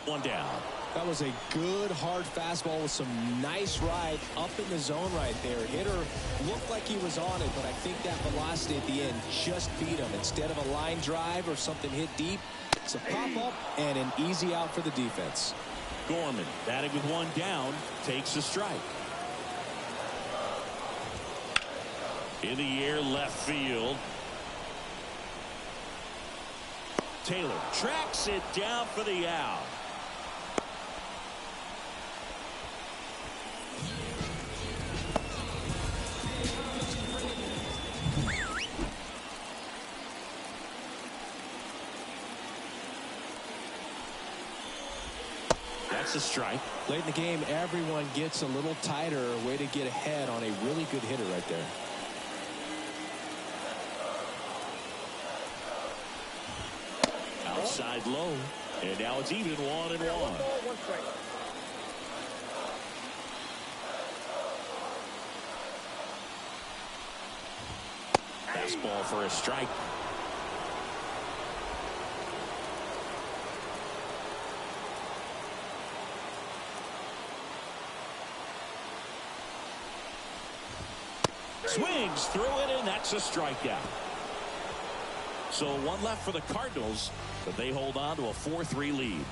1 down. That was a good hard fastball with some nice ride up in the zone right there. Hitter looked like he was on it, but I think that velocity at the end just beat him. Instead of a line drive or something hit deep, it's a pop-up and an easy out for the defense. Gorman batting with 1 down, takes a strike. In the air, left field. Taylor tracks it down for the out. That's a strike. Late in the game, everyone gets a little tighter. A way to get ahead on a really good hitter right there. Outside low. And now it's even 1-1. Fastball for a strike. Swings through it, and that's a strikeout. So one left for the Cardinals, but they hold on to a 4-3 lead.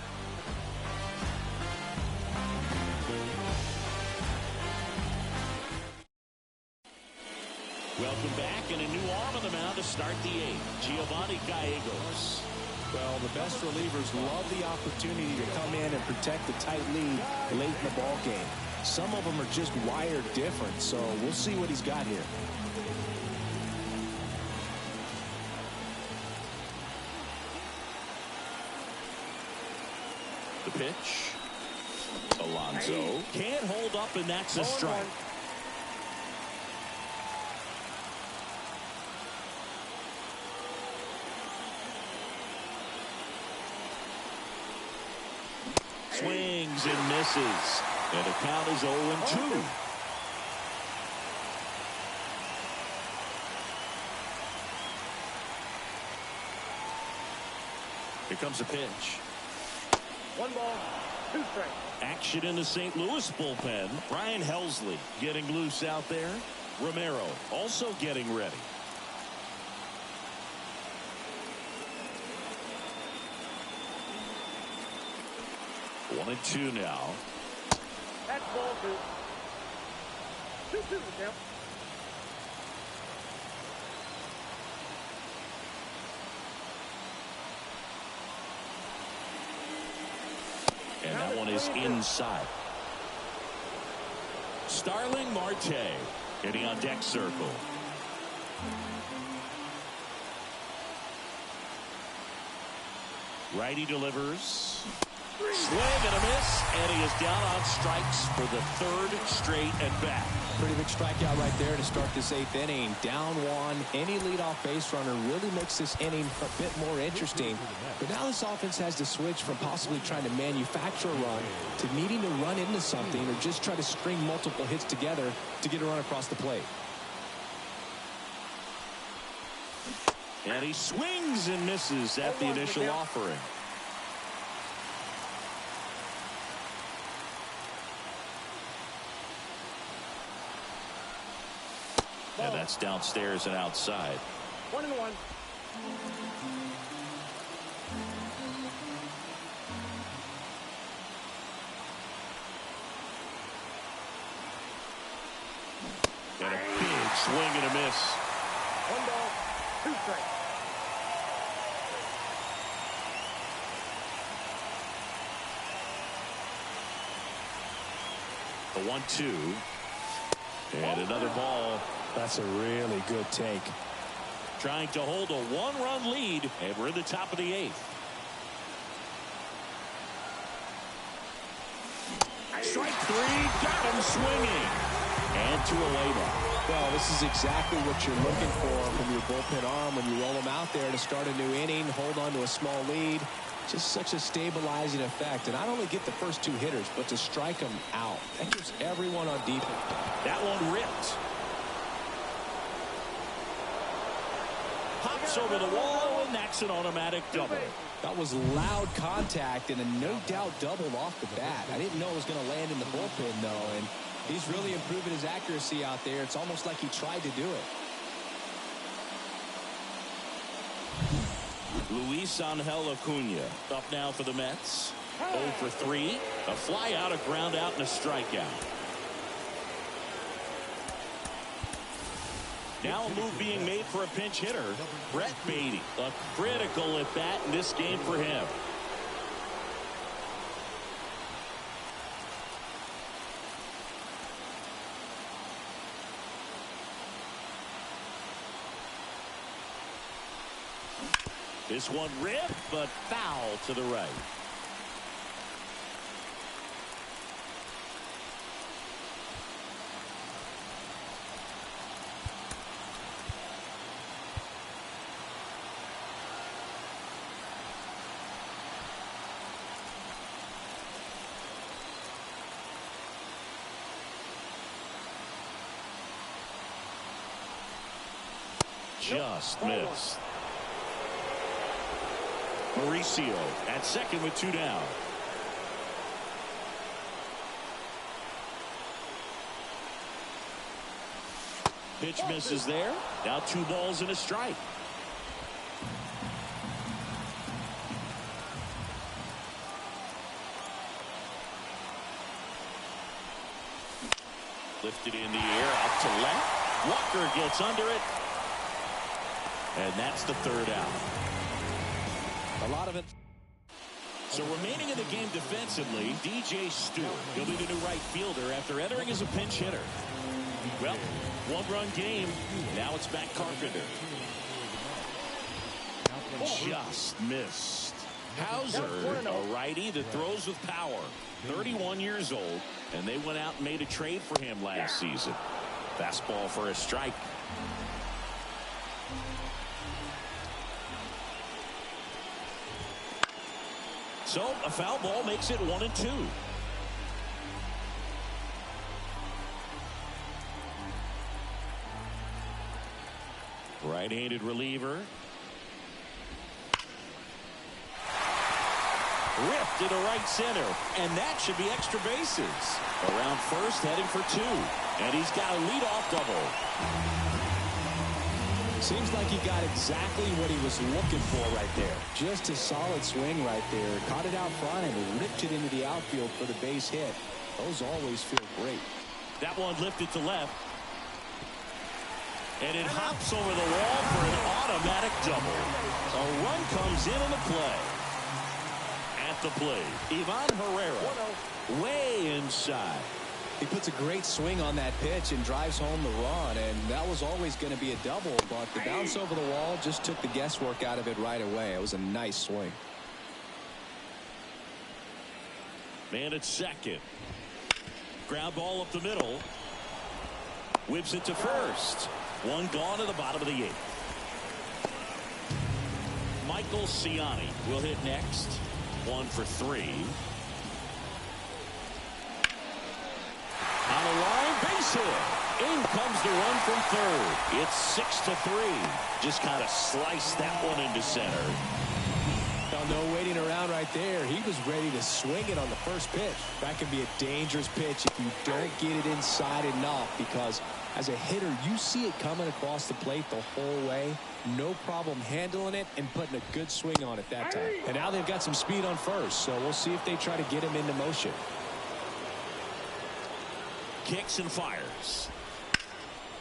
Welcome back, and a new arm on the mound to start the eighth. Giovanni Gallegos. Well, the best relievers love the opportunity to come in and protect the tight lead late in the ball game. Some of them are just wired different, so we'll see what he's got here. The pitch. Alonso can't hold up, and that's a strike. Swings and misses, and the count is 0-2. Here comes a pitch. 1 ball, 2 strikes. Action in the St. Louis bullpen. Brian Helsley getting loose out there. Romero also getting ready. 1-2 now. That's ball 2. 2-2 the count. And that one is inside. Starling Marte hitting on deck circle. Righty delivers. Swing and a miss, and he is down on strikes for the 3rd straight at bat. Pretty big strikeout right there to start this 8th inning. Down 1. Any leadoff base runner really makes this inning a bit more interesting. But now this offense has to switch from possibly trying to manufacture a run to needing to run into something or just try to string multiple hits together to get a run across the plate. And he swings and misses at the initial offering. And that's downstairs and outside. 1-1. And a big swing and a miss. 1 ball, 2 strikes. The 1-2. And another ball. That's a really good take. Trying to hold a 1-run lead, and we're in the top of the 8th. Strike 3, got him swinging. And 2 away now. Well, this is exactly what you're looking for from your bullpen arm when you roll them out there to start a new inning, hold on to a small lead. Just such a stabilizing effect. And not only get the first 2 hitters, but to strike them out. That gives everyone on defense. That one ripped. Pops over the wall, and that's an automatic double. That was loud contact and a no doubt double off the bat. I didn't know it was going to land in the bullpen, though. And he's really improving his accuracy out there. It's almost like he tried to do it. Luis Angel Acuna up now for the Mets. 0 for 3. A fly out, a ground out, and a strikeout. Now a move being made for a pinch hitter. Brett Beatty. A critical at bat in this game for him. This one ripped, but foul to the right. Just missed. Mauricio at second with 2 down. Pitch misses there. Now 2 balls and a strike. Lifted in the air, out to left. Walker gets under it. And that's the 3rd out. A lot of it. So remaining in the game defensively, DJ Stewart. He'll be the new right fielder after entering as a pinch hitter. Well, 1-run game. Now it's back Carpenter. Just missed. Hauser, a righty that throws with power. 31 years old, and they went out and made a trade for him last season. Fastball for a strike. So a foul ball makes it 1-2. Right-handed reliever. Ripped into right center, and that should be extra bases. Around first, heading for 2, and he's got a leadoff double. Seems like he got exactly what he was looking for right there. Just a solid swing right there. Caught it out front and ripped it into the outfield for the base hit. Those always feel great. That one lifted to left. And it hops over the wall for an automatic double. A run comes in on the play. At the plate, Ivan Herrera, way inside. He puts a great swing on that pitch and drives home the run, and that was always going to be a double, but the bounce over the wall just took the guesswork out of it right away. It was a nice swing. Man at second. Ground ball up the middle. Whips it to first. 1 gone to the bottom of the 8th. Michael Ciani will hit next. 1 for 3. On the line, base hit. In comes the run from third. It's 6-3. Just kind of sliced that one into center. Well, no waiting around right there. He was ready to swing it on the first pitch. That can be a dangerous pitch if you don't get it inside enough, because as a hitter, you see it coming across the plate the whole way. No problem handling it and putting a good swing on it that time. And now they've got some speed on first, so we'll see if they try to get him into motion. Kicks and fires.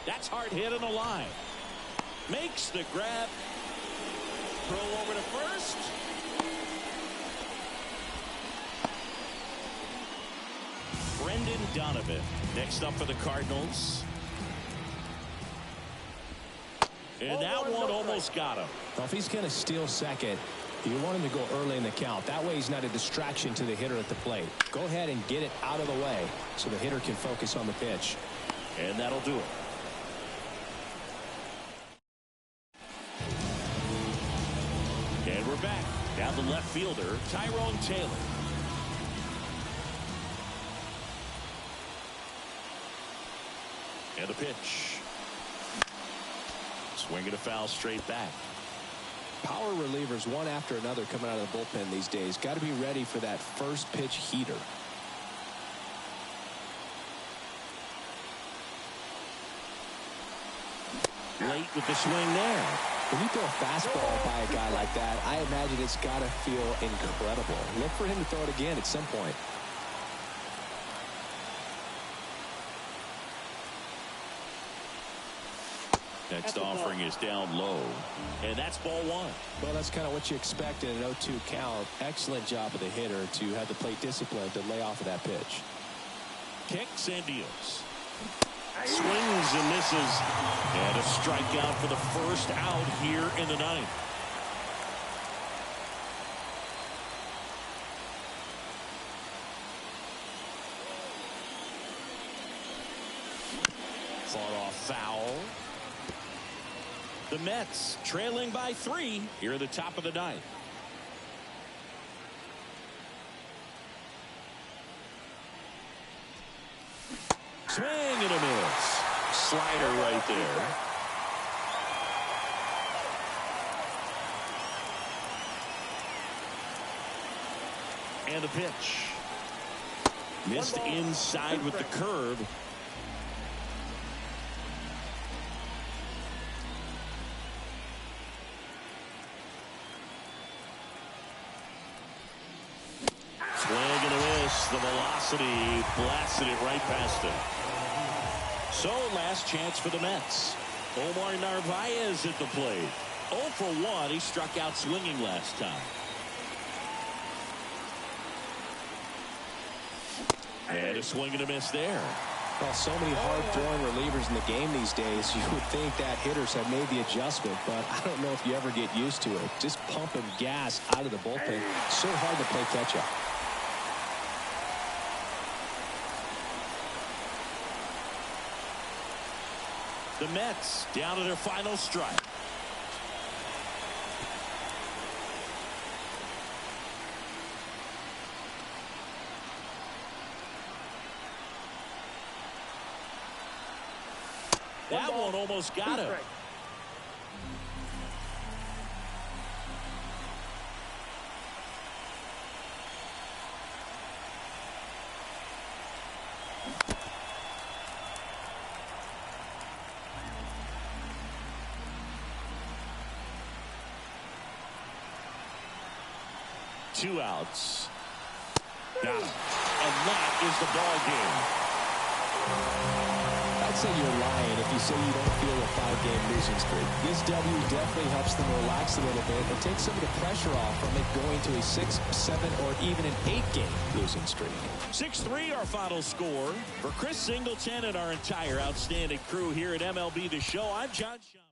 That's hard hit on the line. Makes the grab. Throw over to first. Brendan Donovan next up for the Cardinals. And that one almost got him. Well, if he's going to steal second, you want him to go early in the count. That way he's not a distraction to the hitter at the plate. Go ahead and get it out of the way so the hitter can focus on the pitch. And that'll do it. And we're back. Down the left fielder, Tyrone Taylor. And the pitch. Swinging a foul straight back. Power relievers one after another coming out of the bullpen these days. Got to be ready for that first pitch heater. Late with the swing there. When you throw a fastball by a guy like that, I imagine it's got to feel incredible. Look for him to throw it again at some point. Next offering is down low, and that's ball 1. Well, that's kind of what you expect in an 0-2 count. Excellent job of the hitter to have the plate discipline to lay off of that pitch. Kicks and deals. Swings and misses. And a strikeout for the first out here in the 9th. Fought off foul. The Mets trailing by 3 here at the top of the 9th. Swing and a miss. Slider right there. And the pitch. Missed inside with the curve. Swing and a miss. The velocity blasted it right past him. So last chance for the Mets. Omar Narvaez at the plate. 0 for 1. He struck out swinging last time. And a swing and a miss there. Well, so many hard-throwing relievers in the game these days, you would think that hitters have made the adjustment, but I don't know if you ever get used to it. Just pumping gas out of the bullpen. So hard to play catch-up. The Mets down to their final strike. That one almost got him. Two outs. Got him. And that is the ball game. I'd say you're lying if you say you don't feel a 5-game losing streak. This W definitely helps them relax a little bit and take some of the pressure off from it going to a 6, 7, or even an 8-game losing streak. 6-3 our final score. For Chris Singleton and our entire outstanding crew here at MLB The Show, I'm John Schaub.